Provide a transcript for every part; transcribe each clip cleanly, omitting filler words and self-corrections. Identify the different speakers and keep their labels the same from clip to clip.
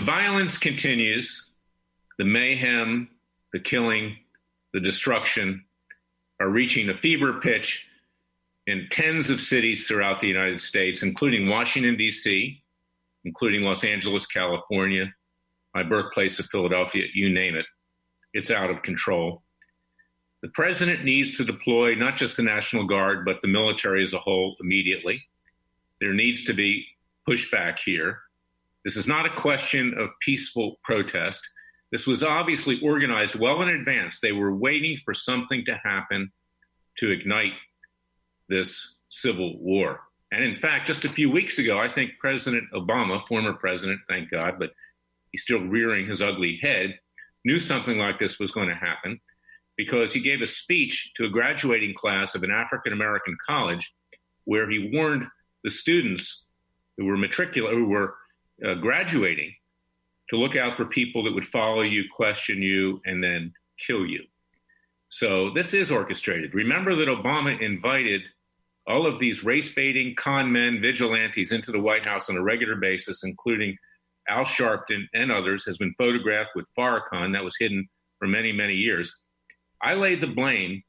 Speaker 1: violence continues. The mayhem, the killing, the destruction are reaching a fever pitch in tens of cities throughout the United States, including Washington, D.C., including Los Angeles, California, my birthplace of Philadelphia, you name it. It's out of control. The president needs to deploy not just the National Guard, but the military as a whole immediately. There needs to be pushback here. This is not a question of peaceful protest. This was obviously organized well in advance. They were waiting for something to happen to ignite this civil war. And in fact, just a few weeks ago, I think President Obama, former president, thank God, but he's still rearing his ugly head, knew something like this was going to happen because he gave a speech to a graduating class of an African-American college where he warned the students who were graduating to look out for people that would follow you, question you, and then kill you. So this is orchestrated. Remember that Obama invited all of these race-baiting con men, vigilantes into the White House on a regular basis, including Al Sharpton and others, has been photographed with Farrakhan that was hidden for many, many years. I laid the blame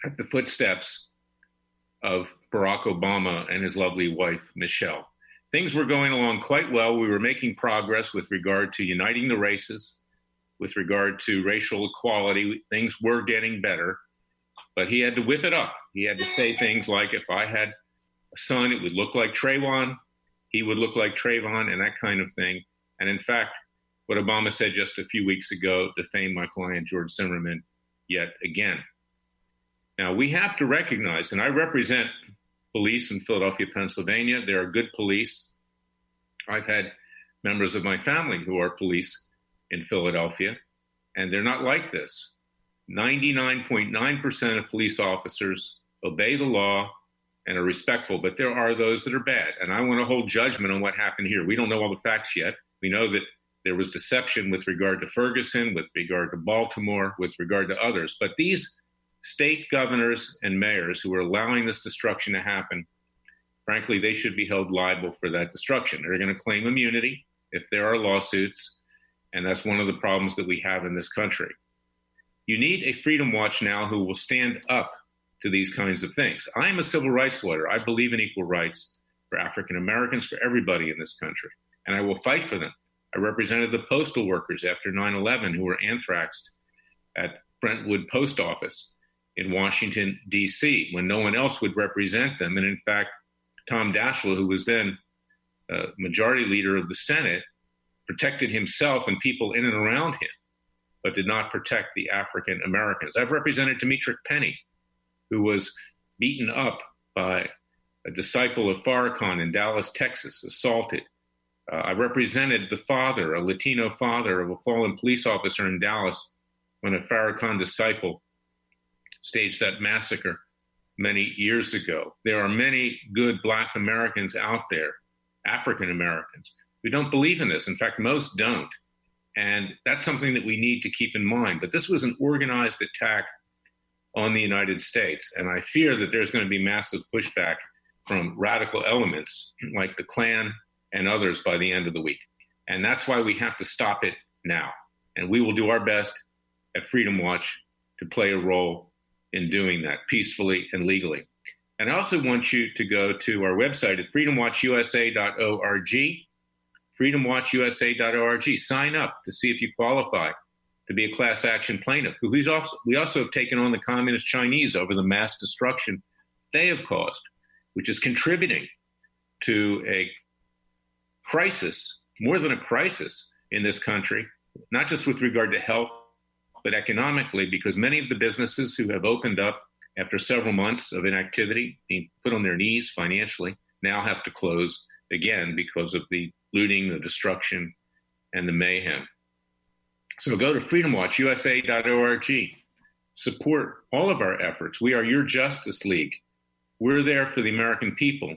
Speaker 1: at the footsteps of Barack Obama and his lovely wife, Michelle. Things were going along quite well. We were making progress with regard to uniting the races, with regard to racial equality. Things were getting better, but he had to whip it up. He had to say things like, if I had a son, it would look like Trayvon, he would look like Trayvon, and that kind of thing. And in fact, what Obama said just a few weeks ago defamed my client, George Zimmerman, yet again. Now, we have to recognize, and I represent police in Philadelphia, Pennsylvania. There are good police. I've had members of my family who are police in Philadelphia, and they're not like this. 99.9% of police officers obey the law and are respectful, but there are those that are bad. And I want to hold judgment on what happened here. We don't know all the facts yet. We know that there was deception with regard to Ferguson, with regard to Baltimore, with regard to others. But these state governors and mayors who are allowing this destruction to happen, frankly, they should be held liable for that destruction. They're going to claim immunity if there are lawsuits, and that's one of the problems that we have in this country. You need a Freedom Watch now who will stand up to these kinds of things. I am a civil rights lawyer. I believe in equal rights for African Americans, for everybody in this country, and I will fight for them. I represented the postal workers after 9/11 who were anthraxed at Brentwood Post Office in Washington, D.C., when no one else would represent them. And in fact, Tom Daschle, who was then majority leader of the Senate, protected himself and people in and around him, but did not protect the African Americans. I've represented Demetric Penny, who was beaten up by a disciple of Farrakhan in Dallas, Texas, assaulted. I represented the father, a Latino father of a fallen police officer in Dallas, when a Farrakhan disciple staged that massacre many years ago. There are many good Black Americans out there, African Americans, who don't believe in this. In fact, most don't. And that's something that we need to keep in mind. But this was an organized attack on the United States. And I fear that there's going to be massive pushback from radical elements like the Klan and others by the end of the week. And that's why we have to stop it now. And we will do our best at Freedom Watch to play a role in doing that peacefully and legally. And I also want you to go to our website at freedomwatchusa.org, freedomwatchusa.org. Sign up to see if you qualify to be a class action plaintiff. We also have taken on the communist Chinese over the mass destruction they have caused, which is contributing to a crisis, more than a crisis in this country, not just with regard to health, but economically, because many of the businesses who have opened up after several months of inactivity, being put on their knees financially, now have to close again because of the looting, the destruction, and the mayhem. So go to freedomwatchusa.org. Support all of our efforts. We are your Justice League. We're there for the American people.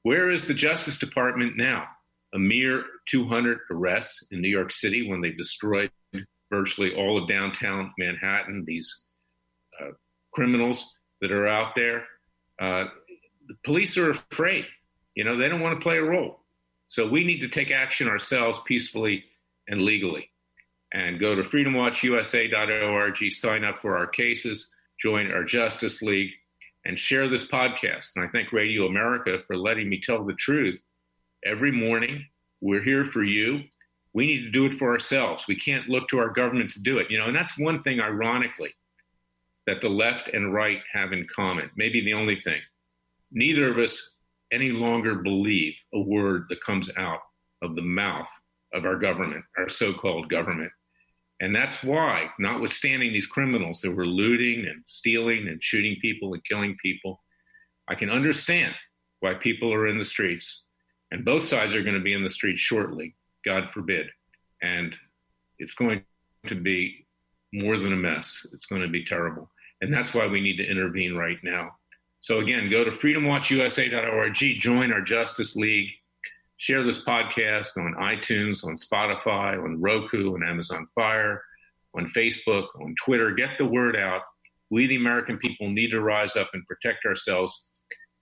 Speaker 1: Where is the Justice Department now? A mere 200 arrests in New York City when they destroyed virtually all of downtown Manhattan, these criminals that are out there. The police are afraid. They don't want to play a role. So we need to take action ourselves peacefully and legally. And go to freedomwatchusa.org, sign up for our cases, join our Justice League, and share this podcast. And I thank Radio America for letting me tell the truth every morning. We're here for you. We need to do it for ourselves. We can't look to our government to do it. And that's one thing, ironically, that the left and right have in common. Maybe the only thing. Neither of us any longer believe a word that comes out of the mouth of our government, our so-called government. And that's why, notwithstanding these criminals that were looting and stealing and shooting people and killing people, I can understand why people are in the streets. And both sides are going to be in the streets shortly, God forbid. And it's going to be more than a mess. It's going to be terrible. And that's why we need to intervene right now. So again, go to freedomwatchusa.org, join our Justice League, share this podcast on iTunes, on Spotify, on Roku, on Amazon Fire, on Facebook, on Twitter. Get the word out. We, the American people, need to rise up and protect ourselves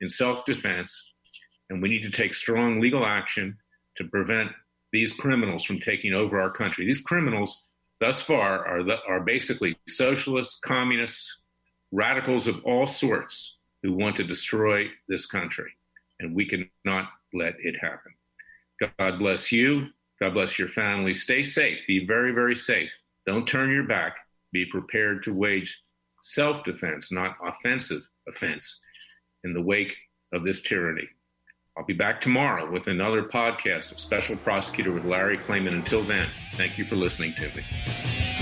Speaker 1: in self-defense. And we need to take strong legal action to prevent these criminals from taking over our country. These criminals, thus far, are basically socialists, communists, radicals of all sorts who want to destroy this country. And we cannot let it happen. God bless you. God bless your family. Stay safe. Be very, very safe. Don't turn your back. Be prepared to wage self-defense, not offensive offense, in the wake of this tyranny. I'll be back tomorrow with another podcast of Special Prosecutor with Larry Klayman. Until then, thank you for listening to me.